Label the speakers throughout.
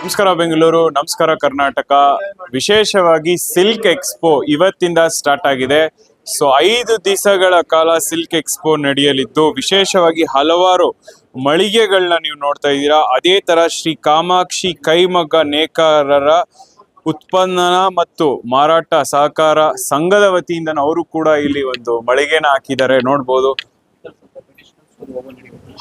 Speaker 1: ನಮಸ್ಕಾರ ಬೆಂಗಳೂರು, ನಮಸ್ಕಾರ ಕರ್ನಾಟಕ. ವಿಶೇಷವಾಗಿ ಸಿಲ್ಕ್ ಎಕ್ಸ್ಪೋ ಇವತ್ತಿಂದ ಸ್ಟಾರ್ಟ್ ಆಗಿದೆ. ಸೊ 5 ದಿವಸಗಳ ಕಾಲ ಸಿಲ್ಕ್ ಎಕ್ಸ್ಪೋ ನಡೆಯಲಿದ್ದು, ವಿಶೇಷವಾಗಿ ಹಲವಾರು ಮಳಿಗೆಗಳನ್ನ ನೀವು ನೋಡ್ತಾ ಇದ್ದೀರಾ. ಅದೇ ತರ ಶ್ರೀ ಕಾಮಾಕ್ಷಿ ಕೈಮಗ್ಗ ನೇಕಾರರ ಉತ್ಪನ್ನ ಮತ್ತು ಮಾರಾಟ ಸಹಕಾರ ಸಂಘದ ವತಿಯಿಂದ ಅವರು ಕೂಡ ಇಲ್ಲಿ ಒಂದು ಮಳಿಗೆನ ಹಾಕಿದ್ದಾರೆ. ನೋಡ್ಬೋದು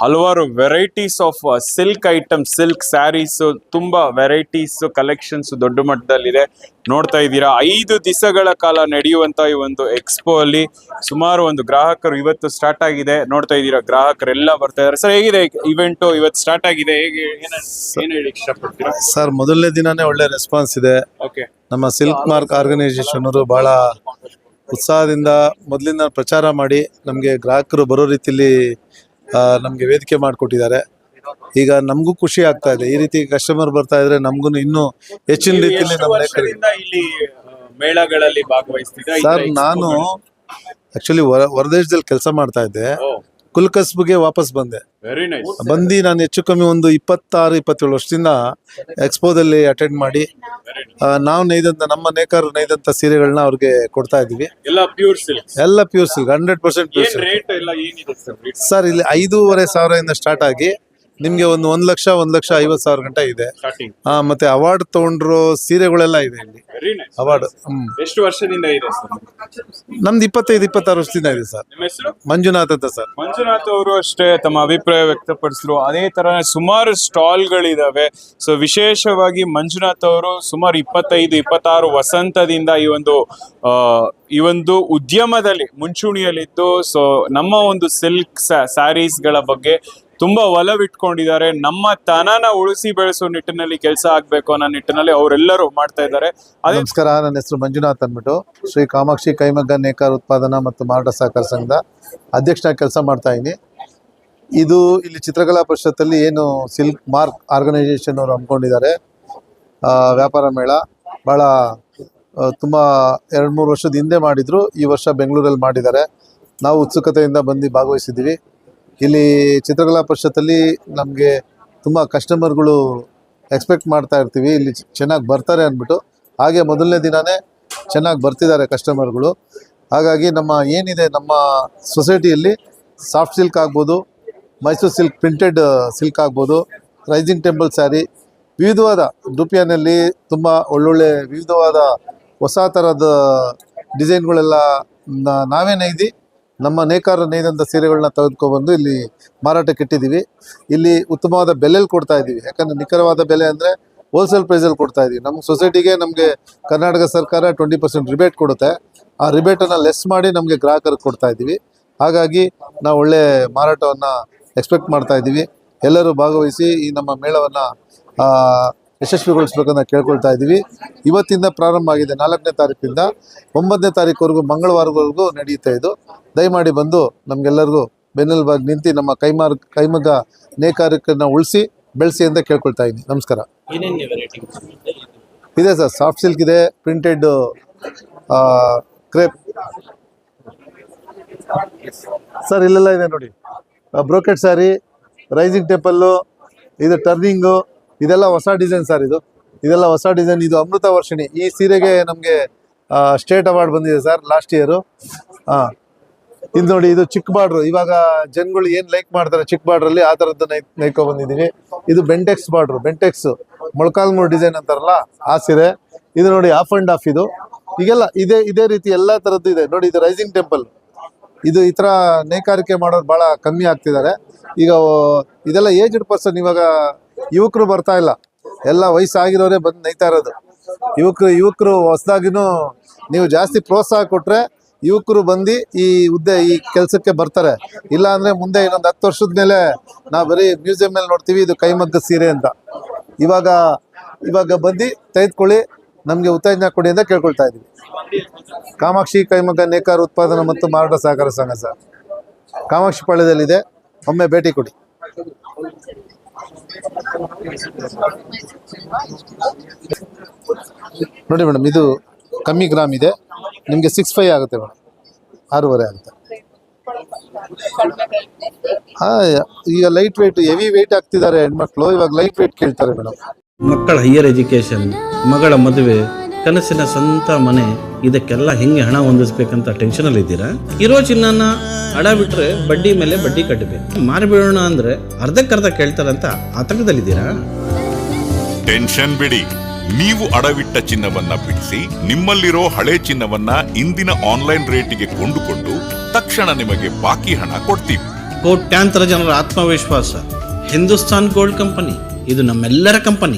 Speaker 1: ಹಲವಾರು varieties of silk item, silk sarees, ತುಂಬಾ ವೆರೈಟೀಸ್ ಕಲೆಕ್ಷನ್ಸ್ ದೊಡ್ಡ ಮಟ್ಟದಲ್ಲಿದೆ. ನೋಡ್ತಾ ಇದ್ದೀರಾ, 5 ದಿವಸಗಳ ಕಾಲ ನಡೆಯುವಂತ ಈ ಒಂದು ಎಕ್ಸ್ಪೋ ಅಲ್ಲಿ ಸುಮಾರು ಒಂದು ಗ್ರಾಹಕರು ಇವತ್ತು ಸ್ಟಾರ್ಟ್ ಆಗಿದೆ. ನೋಡ್ತಾ ಇದ್ದೀರಾ, ಗ್ರಾಹಕರೆಲ್ಲ ಬರ್ತಾ ಇದ್ದಾರೆ. ಸರ್, ಹೇಗಿದೆ ಇವೆಂಟ್ ಇವತ್ತು ಸ್ಟಾರ್ಟ್ ಆಗಿದೆ? ಹೇಗೆ ಏನ್ ಹೇಳಿ ಇಷ್ಟಪಡ್ತೀರಾ?
Speaker 2: ಸರ್, ಮೊದಲನೇ ದಿನಾನೇ ಒಳ್ಳೆ ರೆಸ್ಪಾನ್ಸ್ ಇದೆ.
Speaker 1: ಓಕೆ,
Speaker 2: ನಮ್ಮ ಸಿಲ್ಕ್ ಮಾರ್ಕ್ ಆರ್ಗನೈಸೇಷನ್ ಅವರು ಬಹಳ ಉತ್ಸಾಹದಿಂದ ಮೊದಲಿಂದ ಪ್ರಚಾರ ಮಾಡಿ ನಮಗೆ ಗ್ರಾಹಕರು ಬರೋ ರೀತಿಯಲ್ಲಿ ನಮಗೆ ವೇದಿಕೆ ಮಾಡಿಕೊಟ್ಟಿದ್ದಾರೆ. ಈಗ ನಮಗೂ ಖುಷಿ ಆಗ್ತಾ ಇದೆ. ಈ ರೀತಿ ಕಸ್ಟಮರ್ ಬರ್ತಾ ಇದ್ರೆ ನಮಗೂ ಇನ್ನೂ ಹೆಚ್ಚಿನ ರೀತಿಯಲ್ಲಿ
Speaker 1: ಇಲ್ಲಿ ಮೇಳಗಳಲ್ಲಿ ಭಾಗವಹಿಸ್ತಿದ್ದೆ.
Speaker 2: ಸರ್, ನಾನು ಆಕ್ಚುಲಿ ಹೊರದೇಶದಲ್ಲಿ ಕೆಲಸ ಮಾಡ್ತಾ ಇದ್ದೆ. ಕುಲ್ಕಸ್ಬ್ಗೆ ವಾಪಸ್ ಬಂದೆ.
Speaker 1: Very nice.
Speaker 2: ಬಂದು ನಾನು ಹೆಚ್ಚು ಕಮ್ಮಿ ಒಂದು 26-27 ವರ್ಷದಿಂದ ಎಕ್ಸ್ಪೋದಲ್ಲಿ ಅಟೆಂಡ್ ಮಾಡಿ ನಾವು ನಮ್ಮ ನೇಕಾರರು ನೇಯ್ದಂತ ಸೀರೆಗಳನ್ನ ಅವ್ರಿಗೆ ಕೊಡ್ತಾ ಇದೀವಿ.
Speaker 1: ಎಲ್ಲ pure silk,
Speaker 2: 100% pure silk.
Speaker 1: Rate ಎಲ್ಲ ಏನಿದೆ
Speaker 2: ಸರ್, ಇಲ್ಲಿ 5,500 ಸ್ಟಾರ್ಟ್ ಆಗಿ ನಿಮ್ಗೆ ಒಂದು 1,50,000 ಗಂಟ ಇದೆ. ಮತ್ತೆ ಅವಾರ್ಡ್ ತಗೊಂಡ್ರು ಸೀರೆಗಳೆಲ್ಲ ಇದೆ ಇಲ್ಲಿ. ಅವಾರ್ಡ್
Speaker 1: ಎಷ್ಟು ವರ್ಷದಿಂದ ಇದೆ ಸರ್?
Speaker 2: ನಮ್ದು 25-26 ವರ್ಷದಿಂದ ಇದೆ ಸರ್.
Speaker 1: ನಿಮ್ಮ ಹೆಸರು?
Speaker 2: ಮಂಜುನಾಥ್ ಅಂತ ಸರ್.
Speaker 1: ಮಂಜುನಾಥ್ ಅವರು ಅಷ್ಟೇ ತಮ್ಮ ಅಭಿಪ್ರಾಯ ವ್ಯಕ್ತಪಡಿಸಿದ್ರು. ಅದೇ ತರ ಸುಮಾರು ಸ್ಟಾಲ್ ಗಳಿದಾವೆ. ಸೊ ವಿಶೇಷವಾಗಿ ಮಂಜುನಾಥ್ ಅವರು ಸುಮಾರು 25-26 ವಸಂತದಿಂದ ಈ ಒಂದು ಉದ್ಯಮದಲ್ಲಿ ಮುಂಚೂಣಿಯಲ್ಲಿದ್ದು, ಸೊ ನಮ್ಮ ಒಂದು ಸಿಲ್ಕ್ ಸ್ಯಾರೀಸ್ ಗಳ ಬಗ್ಗೆ ತುಂಬಾ ಒಲವಿಟ್ಕೊಂಡಿದ್ದಾರೆ. ನಮ್ಮ ತನನ ಉಳಿಸಿ ಬೆಳೆಸೋ ನಿಟ್ಟಿನಲ್ಲಿ ಕೆಲಸ ಆಗ್ಬೇಕು ಅನ್ನೋ ನಿಟ್ಟಿನಲ್ಲಿ ಅವರೆಲ್ಲರೂ ಮಾಡ್ತಾ ಇದ್ದಾರೆ.
Speaker 2: ನಮಸ್ಕಾರ, ನನ್ನ ಹೆಸರು ಮಂಜುನಾಥ್ ಅಂದ್ಬಿಟ್ಟು ಶ್ರೀ ಕಾಮಾಕ್ಷಿ ಕೈಮಗ್ಗ ನೇಕಾರ ಉತ್ಪಾದನಾ ಮತ್ತು ಮಾರಾಟ ಸಹಕಾರ ಸಂಘದ ಅಧ್ಯಕ್ಷನಾಗಿ ಕೆಲಸ ಮಾಡ್ತಾ ಇದ್ದೀನಿ. ಇದು ಇಲ್ಲಿ ಚಿತ್ರಕಲಾ ಪರಿಷತ್ತಲ್ಲಿ ಏನು ಸಿಲ್ಕ್ ಮಾರ್ಕ್ ಆರ್ಗನೈಸೇಷನ್ ಅವರು ಹಮ್ಮಿಕೊಂಡಿದ್ದಾರೆ ವ್ಯಾಪಾರ ಮೇಳ. ಭಾಳ ತುಂಬ 2-3 ವರ್ಷದ ಹಿಂದೆ ಮಾಡಿದ್ರು. ಈ ವರ್ಷ ಬೆಂಗಳೂರಲ್ಲಿ ಮಾಡಿದ್ದಾರೆ. ನಾವು ಉತ್ಸುಕತೆಯಿಂದ ಬಂದು ಭಾಗವಹಿಸಿದ್ದೀವಿ. ಇಲ್ಲಿ ಚಿತ್ರಕಲಾ ಪರಿಷತ್ತಲ್ಲಿ ನಮಗೆ ತುಂಬ ಕಸ್ಟಮರ್ಗಳು ಎಕ್ಸ್ಪೆಕ್ಟ್ ಮಾಡ್ತಾ ಇರ್ತೀವಿ, ಇಲ್ಲಿ ಚೆನ್ನಾಗಿ ಬರ್ತಾರೆ ಅಂದ್ಬಿಟ್ಟು. ಹಾಗೆ ಮೊದಲನೇ ದಿನವೇ ಚೆನ್ನಾಗಿ ಬರ್ತಿದ್ದಾರೆ ಕಸ್ಟಮರ್ಗಳು. ಹಾಗಾಗಿ ಏನಿದೆ ನಮ್ಮ ಸೊಸೈಟಿಯಲ್ಲಿ ಸಾಫ್ಟ್ ಸಿಲ್ಕ್ ಆಗ್ಬೋದು, ಮೈಸೂರು ಸಿಲ್ಕ್, ಪ್ರಿಂಟೆಡ್ ಸಿಲ್ಕ್ ಆಗ್ಬೋದು, ರೈಸಿಂಗ್ ಟೆಂಪಲ್ ಸ್ಯಾರಿ, ವಿವಿಧವಾದ ಡುಪಿಯಾನಲ್ಲಿ ತುಂಬ ಒಳ್ಳೊಳ್ಳೆ ವಿವಿಧವಾದ ಹೊಸ ಥರದ ಡಿಸೈನ್ಗಳೆಲ್ಲ ನಾವೇ ನೇಯ್ದು ನಮ್ಮ ನೇಕಾರ ನೇಯ್ದಂಥ ಸೀರೆಗಳನ್ನ ತೆಗೆದುಕೊಬಂದು ಇಲ್ಲಿ ಮಾರಾಟಕ್ಕೆ ಇಟ್ಟಿದ್ದೀವಿ. ಇಲ್ಲಿ ಉತ್ತಮವಾದ ಬೆಲೆಯಲ್ಲಿ ಕೊಡ್ತಾ ಇದ್ದೀವಿ. ಯಾಕಂದರೆ ನಿಖರವಾದ ಬೆಲೆ ಅಂದರೆ ಹೋಲ್ಸೇಲ್ ಪ್ರೈಸಲ್ಲಿ ಕೊಡ್ತಾ ಇದ್ದೀವಿ. ನಮ್ಮ ಸೊಸೈಟಿಗೆ ನಮಗೆ ಕರ್ನಾಟಕ ಸರ್ಕಾರ 20% ರಿಬೇಟ್ ಕೊಡುತ್ತೆ. ಆ ರಿಬೇಟನ್ನು ಲೆಸ್ ಮಾಡಿ ನಮಗೆ ಗ್ರಾಹಕರಿಗೆ ಕೊಡ್ತಾ ಇದ್ದೀವಿ. ಹಾಗಾಗಿ ನಾವು ಒಳ್ಳೆ ಮಾರಾಟವನ್ನು ಎಕ್ಸ್ಪೆಕ್ಟ್ ಮಾಡ್ತಾ ಇದ್ದೀವಿ. ಎಲ್ಲರೂ ಭಾಗವಹಿಸಿ ಈ ನಮ್ಮ ಮೇಳವನ್ನು ಯಶಸ್ವಿಗೊಳಿಸ್ಬೇಕಂತ ಕೇಳ್ಕೊಳ್ತಾ ಇದ್ದೀವಿ. ಇವತ್ತಿಂದ ಪ್ರಾರಂಭ ಆಗಿದೆ. 4ನೇ ತಾರೀಕಿಂದ 9ನೇ ತಾರೀಕುವರೆಗೂ, ಮಂಗಳವಾರವರೆಗೂ ನಡೆಯುತ್ತೆ ಇದು. ದಯಮಾಡಿ ಬಂದು ನಮಗೆಲ್ಲರಿಗೂ ಬೆನ್ನೆಲುಬಾಗಿ ನಿಂತು ನಮ್ಮ ಕೈಮಗ್ಗ ನೇಕಾರಿಕರನ್ನ ಉಳಿಸಿ ಬೆಳೆಸಿ ಅಂತ ಕೇಳ್ಕೊಳ್ತಾ ಇದ್ದೀನಿ. ನಮಸ್ಕಾರ. ಇದೆ ಸರ್, ಸಾಫ್ಟ್ ಸಿಲ್ಕ್ ಇದೆ, ಪ್ರಿಂಟೆಡ್ ಕ್ರೇಪ್ ಸರ್, ಇಲ್ಲೆಲ್ಲ ಇದೆ ನೋಡಿ. ಬ್ರೋಕೆಟ್ ಸ್ಯಾರಿ, ರೈಸಿಂಗ್ ಟೆಂಪಲ್ಲು, ಇದು ಟರ್ನಿಂಗು, ಇದೆಲ್ಲ ಹೊಸ ಡಿಸೈನ್ ಸರ್. ಇದೆಲ್ಲ ಹೊಸ ಡಿಸೈನ್. ಇದು ಅಮೃತ ವರ್ಷಿಣಿ. ಈ ಸೀರೆಗೆ ನಮಗೆ ಸ್ಟೇಟ್ ಅವಾರ್ಡ್ ಬಂದಿದೆ ಸರ್ ಲಾಸ್ಟ್ ಇಯರು. ಇದು ನೋಡಿ, ಇದು ಚಿಕ್ಕ ಬಾರ್ಡ್ರು. ಇವಾಗ ಜನಗಳು ಏನು ಲೈಕ್ ಮಾಡ್ತಾರೆ ಚಿಕ್ಕ ಬಾರ್ಡ್ರಲ್ಲಿ, ಆ ಥರದ್ದು ನೈಕೊ ಬಂದಿದ್ದೀವಿ. ಇದು ಬೆಂಟೆಕ್ಸ್ ಬಾರ್ಡ್ರು, ಬೆಂಟೆಕ್ಸ್ ಮೊಳಕಾಲ್ಮೂರು ಡಿಸೈನ್ ಅಂತಾರಲ್ಲ ಆ ಸೀರೆ. ಇದು ನೋಡಿ, ಆಫ್ ಆ್ಯಂಡ್ ಆಫ್. ಈಗೆಲ್ಲ ಇದೇ ರೀತಿ ಎಲ್ಲ ಥರದ್ದು ಇದೆ ನೋಡಿ. ಇದು ರೈಸಿಂಗ್ ಟೆಂಪಲ್. ಈ ಥರ ನೇಕಾರಿಕೆ ಮಾಡೋರು ಭಾಳ ಕಮ್ಮಿ ಆಗ್ತಿದ್ದಾರೆ ಈಗ. ಇದೆಲ್ಲ ಏಜ್ಡ್ ಪರ್ಸನ್. ಇವಾಗ ಯುವಕರು ಬರ್ತಾ ಇಲ್ಲ, ಎಲ್ಲ ವಯಸ್ಸಾಗಿರೋರೇ ಬಂದು ನೇಯ್ತಾ ಇರೋದು. ಯುವಕರು ಹೊಸದಾಗಿನೂ ನೀವು ಜಾಸ್ತಿ ಪ್ರೋತ್ಸಾಹ ಕೊಟ್ಟರೆ ಯುವಕರು ಬಂದು ಈ ಕೆಲಸಕ್ಕೆ ಬರ್ತಾರೆ. ಇಲ್ಲ ಅಂದರೆ ಮುಂದೆ ಇನ್ನೊಂದು 10 ವರ್ಷದ ಮೇಲೆ ನಾವು ಬರೀ ಮ್ಯೂಸಿಯಂ ಮೇಲೆ ನೋಡ್ತೀವಿ ಇದು ಕೈಮಗ್ಗ ಸೀರೆ ಅಂತ. ಇವಾಗ ಬಂದು ತೆಗೆದುಕೊಳ್ಳಿ, ನಮಗೆ ಉತ್ತೇಜನ ಕೊಡಿ ಅಂತ ಕೇಳ್ಕೊಳ್ತಾ ಇದ್ದೀವಿ. ಕಾಮಾಕ್ಷಿ ಕೈಮಗ್ಗ ನೇಕಾರ ಉತ್ಪಾದನಾ ಮತ್ತು ಮಾರಾಟ ಸಹಕಾರ ಸಂಘ ಸರ್, ಕಾಮಾಕ್ಷಿ ಪಾಳ್ಯದಲ್ಲಿದೆ. ಒಮ್ಮೆ ಭೇಟಿ ಕೊಡಿ. ನೋಡಿ ಮೇಡಮ್, ಇದು ಕಮ್ಮಿ ಗ್ರಾಮ್ ಇದೆ. ನಿಮಗೆ 6.5 ಆಗುತ್ತೆ ಮೇಡಮ್, 6.5 ಆಗುತ್ತೆ. ಈಗ ಲೈಟ್ ವೆಯ್ಟ್, ಹೆವಿ ವೆಯ್ಟ್ ಆಗ್ತಿದ್ದಾರೆ ಹೆಣ್ಮಕ್ಳು. ಇವಾಗ ಲೈಟ್ ವೆಯ್ಟ್ ಕೇಳ್ತಾರೆ ಮೇಡಮ್.
Speaker 3: ಮಕ್ಕಳ ಹೈಯರ್ ಎಜುಕೇಷನ್, ಮಗಳ ಮದುವೆ, ಕನಸಿನ ಸ್ವಂತ ಮನೆ, ಇದಕ್ಕೆಲ್ಲ ಹೆಂಗೆ ಹಣ ಹೊಂದಿಸ್ಬೇಕಂತ ಟೆನ್ಷನಲ್ಲಿ ಇದ್ದೀರಾ? ಇರೋ ಚಿನ್ನನ ಅಡ ಬಿಟ್ರೆ ಬಡ್ಡಿ ಮೇಲೆ ಬಡ್ಡಿ ಕಟ್ಟಬೇಕು. ಮಾರಿಬಿಡೋಣ ಅಂದ್ರೆ ಅರ್ಧಕ್ಕರ್ಧ ಕೇಳ್ತಾರಂತ ಆತಂಕದಲ್ಲಿದ್ದೀರಾ?
Speaker 4: ಟೆನ್ಷನ್ ಬಿಡಿ, ನೀವು ಅಡವಿಟ್ಟ ಚಿನ್ನವನ್ನ ಬಿಡಿಸಿ ನಿಮ್ಮಲ್ಲಿರೋ ಹಳೆ ಚಿನ್ನವನ್ನ ಇಂದಿನ ಆನ್ಲೈನ್ ರೇಟಿಗೆ ಕೊಂಡುಕೊಂಡು ತಕ್ಷಣ ನಿಮಗೆ ಬಾಕಿ ಹಣ ಕೊಡ್ತೀವಿ.
Speaker 3: ಕೋಟ್ಯಾಂತರ ಜನರ ಆತ್ಮವಿಶ್ವಾಸ ಹಿಂದೂಸ್ತಾನ್ ಗೋಲ್ಡ್ ಕಂಪನಿ, ಇದು ನಮ್ಮೆಲ್ಲರ ಕಂಪನಿ.